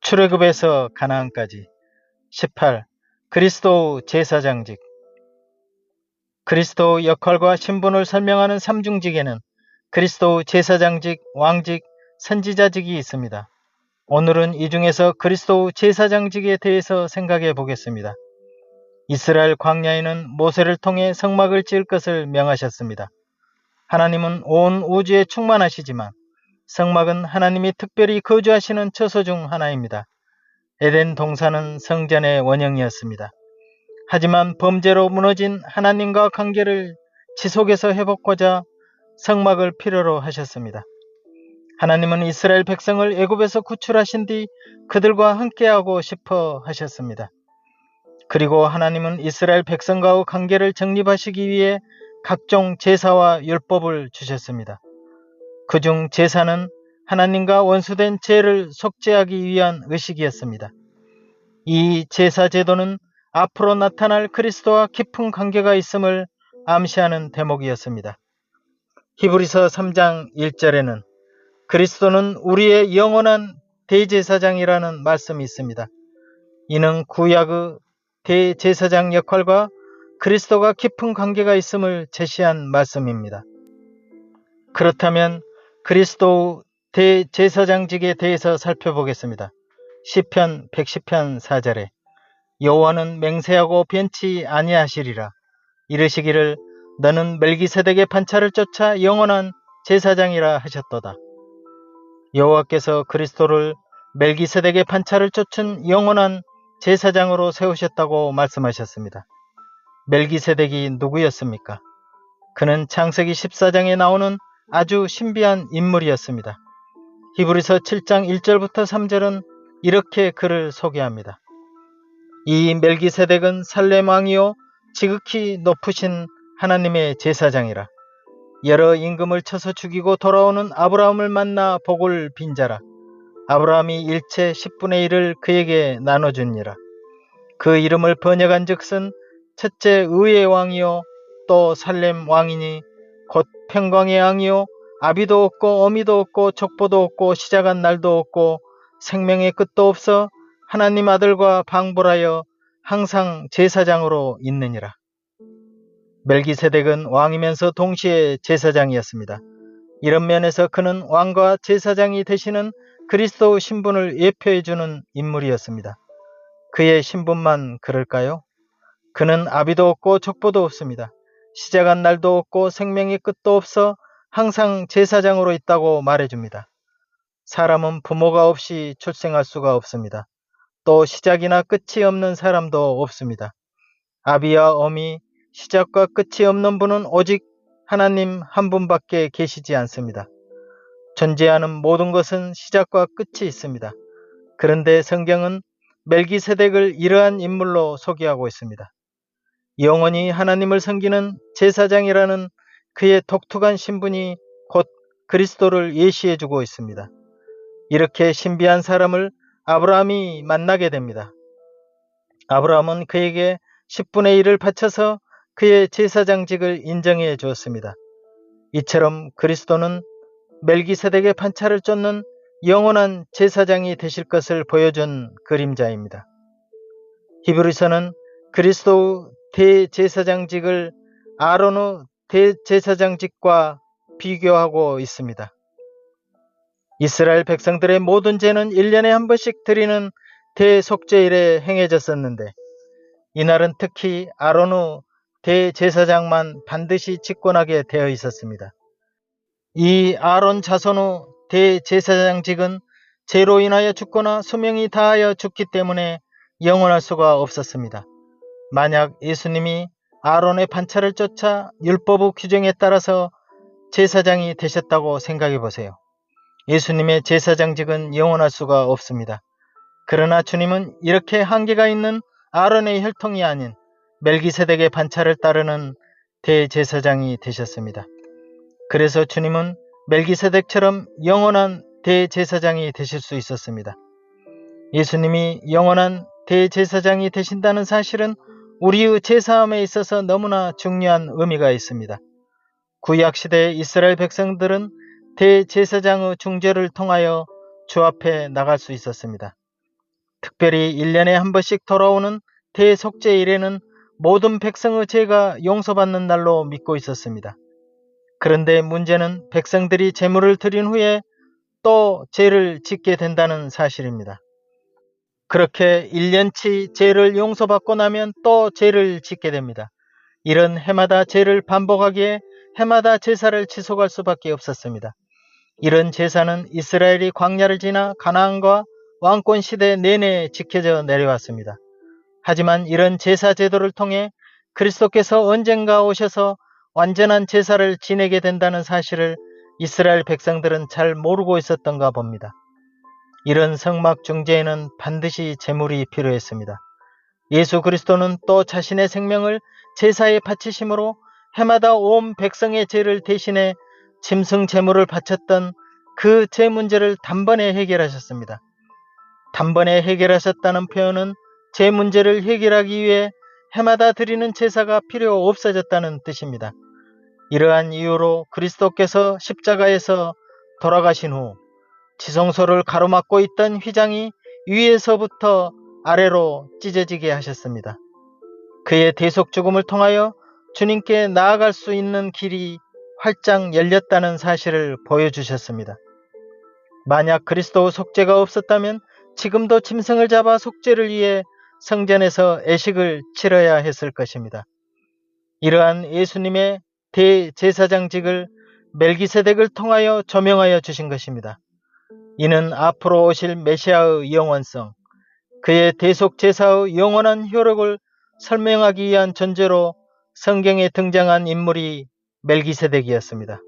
출애굽에서 가나안까지. 18. 그리스도 제사장직. 그리스도 역할과 신분을 설명하는 삼중직에는 그리스도 제사장직, 왕직, 선지자직이 있습니다. 오늘은 이 중에서 그리스도 제사장직에 대해서 생각해 보겠습니다. 이스라엘 광야에는 모세를 통해 성막을 지을 것을 명하셨습니다. 하나님은 온 우주에 충만하시지만 성막은 하나님이 특별히 거주하시는 처소 중 하나입니다. 에덴 동산은 성전의 원형이었습니다. 하지만 범죄로 무너진 하나님과 관계를 지속해서 회복하고자 성막을 필요로 하셨습니다. 하나님은 이스라엘 백성을 애굽에서 구출하신 뒤 그들과 함께하고 싶어 하셨습니다. 그리고 하나님은 이스라엘 백성과의 관계를 정립하시기 위해 각종 제사와 율법을 주셨습니다. 그중 제사는 하나님과 원수된 죄를 속죄하기 위한 의식이었습니다. 이 제사 제도는 앞으로 나타날 그리스도와 깊은 관계가 있음을 암시하는 대목이었습니다. 히브리서 3장 1절에는 그리스도는 우리의 영원한 대제사장이라는 말씀이 있습니다. 이는 구약의 대제사장 역할과 그리스도가 깊은 관계가 있음을 제시한 말씀입니다. 그렇다면 그리스도 대제사장직에 대해서 살펴보겠습니다. 시편 110편 4절에 여호와는 맹세하고 변치 아니하시리라. 이르시기를 너는 멜기세덱의 판차를 쫓아 영원한 제사장이라 하셨도다. 여호와께서 그리스도를 멜기세덱의 판차를 쫓은 영원한 제사장으로 세우셨다고 말씀하셨습니다. 멜기세덱이 누구였습니까? 그는 창세기 14장에 나오는 아주 신비한 인물이었습니다. 히브리서 7장 1절부터 3절은 이렇게 그를 소개합니다. 이 멜기세덱은 살렘 왕이요 지극히 높으신 하나님의 제사장이라. 여러 임금을 쳐서 죽이고 돌아오는 아브라함을 만나 복을 빈 자라. 아브라함이 일체 10분의 1을 그에게 나눠주니라. 그 이름을 번역한 즉슨 첫째 의의 왕이요 또 살렘 왕이니 곧 평강의 왕이요 아비도 없고 어미도 없고 족보도 없고 시작한 날도 없고 생명의 끝도 없어 하나님 아들과 방불하여 항상 제사장으로 있느니라. 멜기세덱은 왕이면서 동시에 제사장이었습니다. 이런 면에서 그는 왕과 제사장이 되시는 그리스도 신분을 예표해주는 인물이었습니다. 그의 신분만 그럴까요? 그는 아비도 없고 족보도 없습니다. 시작한 날도 없고 생명의 끝도 없어 항상 제사장으로 있다고 말해줍니다. 사람은 부모가 없이 출생할 수가 없습니다. 또 시작이나 끝이 없는 사람도 없습니다. 아비와 어미, 시작과 끝이 없는 분은 오직 하나님 한 분밖에 계시지 않습니다. 존재하는 모든 것은 시작과 끝이 있습니다. 그런데 성경은 멜기세덱을 이러한 인물로 소개하고 있습니다. 영원히 하나님을 섬기는 제사장이라는 그의 독특한 신분이 곧 그리스도를 예시해주고 있습니다. 이렇게 신비한 사람을 아브라함이 만나게 됩니다. 아브라함은 그에게 10분의 1을 바쳐서 그의 제사장직을 인정해 주었습니다. 이처럼 그리스도는 멜기세덱의 판차를 쫓는 영원한 제사장이 되실 것을 보여준 그림자입니다. 히브리서는 그리스도 대제사장직을 아론의 대제사장직과 비교하고 있습니다. 이스라엘 백성들의 모든 죄는 1년에 한 번씩 드리는 대속죄일에 행해졌었는데 이날은 특히 아론의 대제사장만 반드시 직권하게 되어 있었습니다. 이 아론 자손의 대제사장직은 죄로 인하여 죽거나 수명이 다하여 죽기 때문에 영원할 수가 없었습니다. 만약 예수님이 아론의 판차를 쫓아 율법의 규정에 따라서 제사장이 되셨다고 생각해 보세요. 예수님의 제사장직은 영원할 수가 없습니다. 그러나 주님은 이렇게 한계가 있는 아론의 혈통이 아닌 멜기세덱의 판차를 따르는 대제사장이 되셨습니다. 그래서 주님은 멜기세덱처럼 영원한 대제사장이 되실 수 있었습니다. 예수님이 영원한 대제사장이 되신다는 사실은 우리의 제사함에 있어서 너무나 중요한 의미가 있습니다. 구약시대의 이스라엘 백성들은 대제사장의 중재를 통하여 주 앞에 나갈 수 있었습니다. 특별히 1년에 한 번씩 돌아오는 대속죄일에는 모든 백성의 죄가 용서받는 날로 믿고 있었습니다. 그런데 문제는 백성들이 제물을 드린 후에 또 죄를 짓게 된다는 사실입니다. 그렇게 1년치 죄를 용서받고 나면 또 죄를 짓게 됩니다. 이런 해마다 죄를 반복하기에 해마다 제사를 지속할 수밖에 없었습니다. 이런 제사는 이스라엘이 광야를 지나 가나안과 왕권 시대 내내 지켜져 내려왔습니다. 하지만 이런 제사 제도를 통해 그리스도께서 언젠가 오셔서 완전한 제사를 지내게 된다는 사실을 이스라엘 백성들은 잘 모르고 있었던가 봅니다. 이런 성막 중재에는 반드시 제물이 필요했습니다. 예수 그리스도는 또 자신의 생명을 제사에 바치심으로 해마다 온 백성의 죄를 대신해 짐승 제물을 바쳤던 그 죄 문제를 단번에 해결하셨습니다. 단번에 해결하셨다는 표현은 죄 문제를 해결하기 위해 해마다 드리는 제사가 필요 없어졌다는 뜻입니다. 이러한 이유로 그리스도께서 십자가에서 돌아가신 후 지성소를 가로막고 있던 휘장이 위에서부터 아래로 찢어지게 하셨습니다. 그의 대속 죽음을 통하여 주님께 나아갈 수 있는 길이 활짝 열렸다는 사실을 보여주셨습니다. 만약 그리스도 속죄가 없었다면 지금도 짐승을 잡아 속죄를 위해 성전에서 애식을 치러야 했을 것입니다. 이러한 예수님의 대제사장직을 멜기세덱을 통하여 조명하여 주신 것입니다. 이는 앞으로 오실 메시아의 영원성, 그의 대속제사의 영원한 효력을 설명하기 위한 존재로 성경에 등장한 인물이 멜기세덱이었습니다.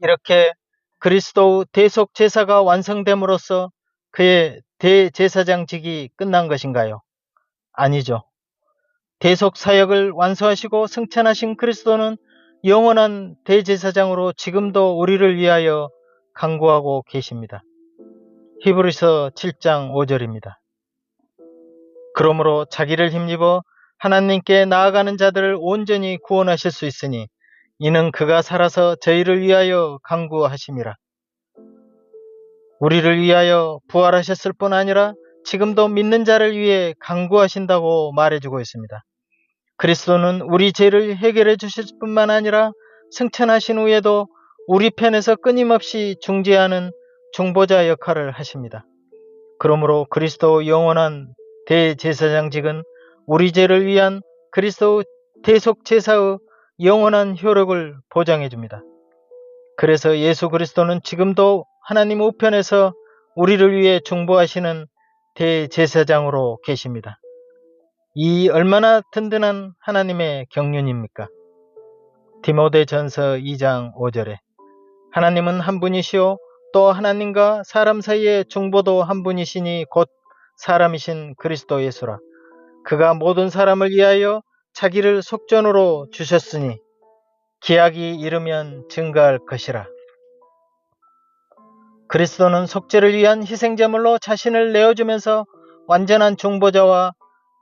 이렇게 그리스도의 대속제사가 완성됨으로써 그의 대제사장직이 끝난 것인가요? 아니죠. 대속사역을 완수하시고 승천하신 그리스도는 영원한 대제사장으로 지금도 우리를 위하여 간구하고 계십니다. 히브리서 7장 5절입니다. 그러므로 자기를 힘입어 하나님께 나아가는 자들을 온전히 구원하실 수 있으니 이는 그가 살아서 저희를 위하여 간구하심이라. 우리를 위하여 부활하셨을 뿐 아니라 지금도 믿는 자를 위해 간구하신다고 말해주고 있습니다. 그리스도는 우리 죄를 해결해 주실 뿐만 아니라 승천하신 후에도 우리 편에서 끊임없이 중재하는 중보자 역할을 하십니다. 그러므로 그리스도 영원한 대제사장직은 우리 죄를 위한 그리스도 대속제사의 영원한 효력을 보장해 줍니다. 그래서 예수 그리스도는 지금도 하나님 우편에서 우리를 위해 중보하시는 대제사장으로 계십니다. 이 얼마나 든든한 하나님의 경륜입니까? 디모데전서 2장 5절에 하나님은 한 분이시요 또 하나님과 사람 사이의 중보도 한 분이시니 곧 사람이신 그리스도 예수라. 그가 모든 사람을 위하여 자기를 속전으로 주셨으니 기약이 이르면 증거할 것이라. 그리스도는 속죄를 위한 희생제물로 자신을 내어주면서 완전한 중보자와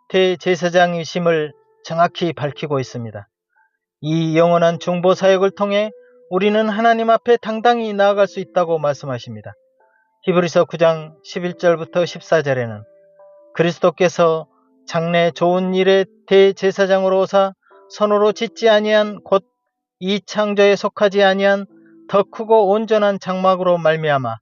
대제사장이심을 정확히 밝히고 있습니다. 이 영원한 중보 사역을 통해 우리는 하나님 앞에 당당히 나아갈 수 있다고 말씀하십니다. 히브리서 9장 11절부터 14절에는 그리스도께서 장래 좋은 일의 대제사장으로 오사 손으로 짓지 아니한 곧 이 창조에 속하지 아니한 더 크고 온전한 장막으로 말미암아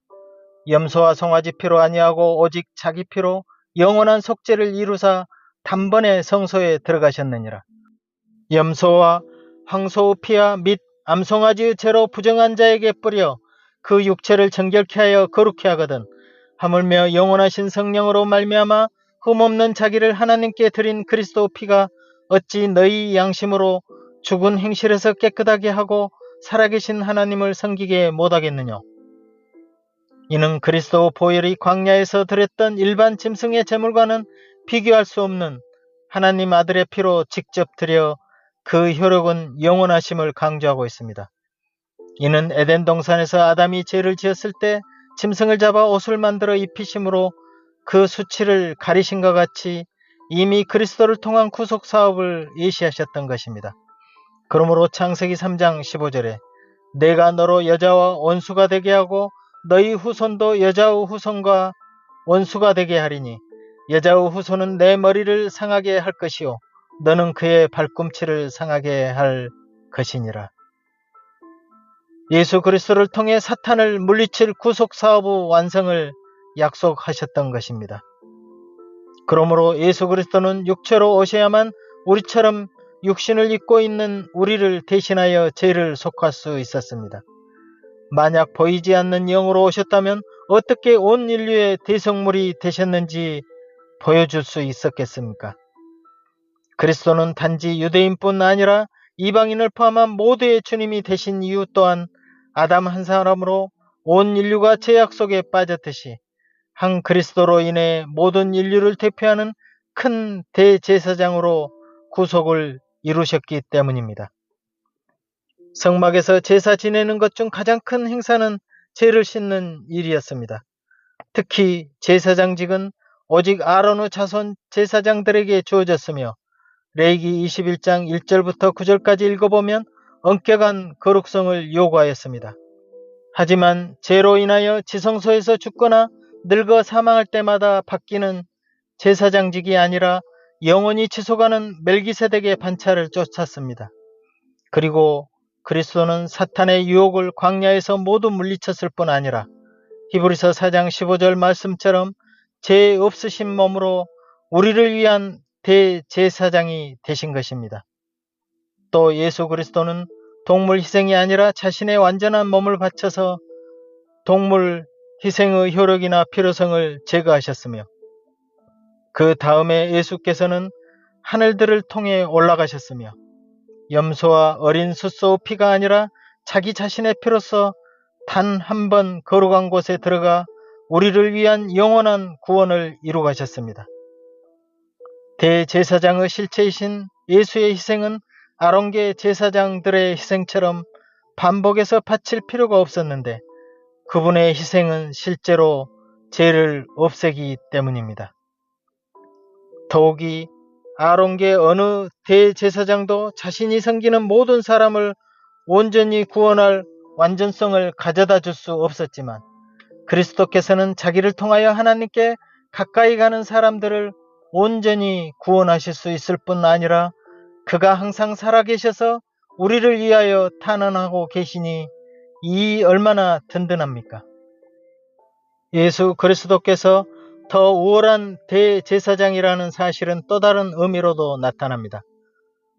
염소와 송아지 피로 아니하고 오직 자기 피로 영원한 속죄를 이루사 단번에 성소에 들어가셨느니라. 염소와 황소의 피와 및 암송아지의 죄로 부정한 자에게 뿌려 그 육체를 정결케 하여 거룩케 하거든 하물며 영원하신 성령으로 말미암아 흠없는 자기를 하나님께 드린 그리스도 피가 어찌 너희 양심으로 죽은 행실에서 깨끗하게 하고 살아계신 하나님을 섬기게 못하겠느냐. 이는 그리스도 보혈이 광야에서 드렸던 일반 짐승의 제물과는 비교할 수 없는 하나님 아들의 피로 직접 드려 그 효력은 영원하심을 강조하고 있습니다. 이는 에덴 동산에서 아담이 죄를 지었을 때 짐승을 잡아 옷을 만들어 입히심으로 그 수치를 가리신과 같이 이미 그리스도를 통한 구속 사업을 예시하셨던 것입니다. 그러므로 창세기 3장 15절에 내가 너로 여자와 원수가 되게 하고 너희 후손도 여자의 후손과 원수가 되게 하리니 여자의 후손은 내 머리를 상하게 할 것이요 너는 그의 발꿈치를 상하게 할 것이니라. 예수 그리스도를 통해 사탄을 물리칠 구속사업의 완성을 약속하셨던 것입니다. 그러므로 예수 그리스도는 육체로 오셔야만 우리처럼 육신을 입고 있는 우리를 대신하여 죄를 속할 수 있었습니다. 만약 보이지 않는 영으로 오셨다면 어떻게 온 인류의 대성물이 되셨는지 보여줄 수 있었겠습니까? 그리스도는 단지 유대인뿐 아니라 이방인을 포함한 모두의 주님이 되신 이유 또한 아담 한 사람으로 온 인류가 죄악 속에 빠졌듯이 한 그리스도로 인해 모든 인류를 대표하는 큰 대제사장으로 구속을 이루셨기 때문입니다. 성막에서 제사 지내는 것 중 가장 큰 행사는 죄를 씻는 일이었습니다. 특히 제사장직은 오직 아론의 자손 제사장들에게 주어졌으며 레위기 21장 1절부터 9절까지 읽어보면 엄격한 거룩성을 요구하였습니다. 하지만 죄로 인하여 지성소에서 죽거나 늙어 사망할 때마다 바뀌는 제사장직이 아니라 영원히 지속하는 멜기세덱의 반차를 쫓았습니다. 그리고 그리스도는 사탄의 유혹을 광야에서 모두 물리쳤을 뿐 아니라 히브리서 4장 15절 말씀처럼 죄 없으신 몸으로 우리를 위한 대제사장이 되신 것입니다. 또 예수 그리스도는 동물 희생이 아니라 자신의 완전한 몸을 바쳐서 동물 희생의 효력이나 필요성을 제거하셨으며 그 다음에 예수께서는 하늘들을 통해 올라가셨으며 염소와 어린 숫소의 피가 아니라 자기 자신의 피로써 단 한 번 거룩한 곳에 들어가 우리를 위한 영원한 구원을 이루가셨습니다. 대제사장의 실체이신 예수의 희생은 아론계 제사장들의 희생처럼 반복해서 바칠 필요가 없었는데 그분의 희생은 실제로 죄를 없애기 때문입니다. 더욱이 아론계 어느 대제사장도 자신이 섬기는 모든 사람을 온전히 구원할 완전성을 가져다 줄 수 없었지만 그리스도께서는 자기를 통하여 하나님께 가까이 가는 사람들을 온전히 구원하실 수 있을 뿐 아니라 그가 항상 살아계셔서 우리를 위하여 탄원하고 계시니 이 얼마나 든든합니까? 예수 그리스도께서 더 우월한 대제사장이라는 사실은 또 다른 의미로도 나타납니다.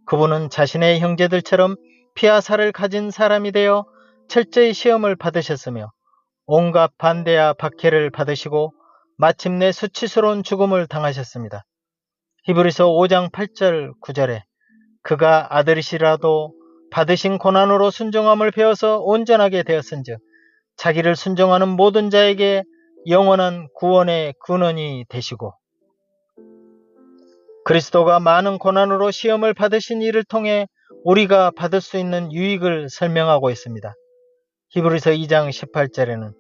그분은 자신의 형제들처럼 피와 살을 가진 사람이 되어 철저히 시험을 받으셨으며 온갖 반대와 박해를 받으시고 마침내 수치스러운 죽음을 당하셨습니다. 히브리서 5장 8절 9절에 그가 아들이시라도 받으신 고난으로 순종함을 배워서 온전하게 되었은즉 자기를 순종하는 모든 자에게 영원한 구원의 근원이 되시고 그리스도가 많은 고난으로 시험을 받으신 일을 통해 우리가 받을 수 있는 유익을 설명하고 있습니다. 히브리서 2장 18절에는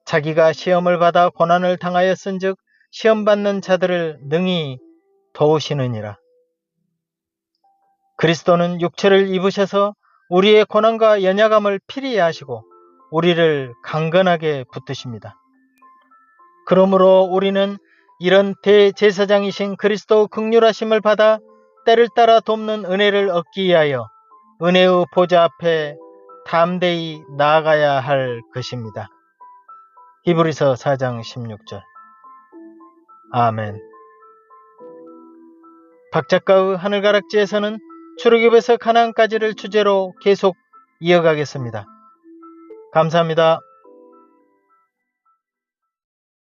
자기가 시험을 받아 고난을 당하였은즉 시험받는 자들을 능히 도우시느니라. 그리스도는 육체를 입으셔서 우리의 고난과 연약함을 필히 아시고 우리를 강건하게 붙드십니다. 그러므로 우리는 이런 대제사장이신 그리스도의 긍휼하심을 받아 때를 따라 돕는 은혜를 얻기 위하여 은혜의 보좌 앞에 담대히 나아가야 할 것입니다. 히브리서 4장 16절. 아멘. 박 작가의 하늘가락지에서는 출애굽에서 가나안까지를 주제로 계속 이어가겠습니다. 감사합니다.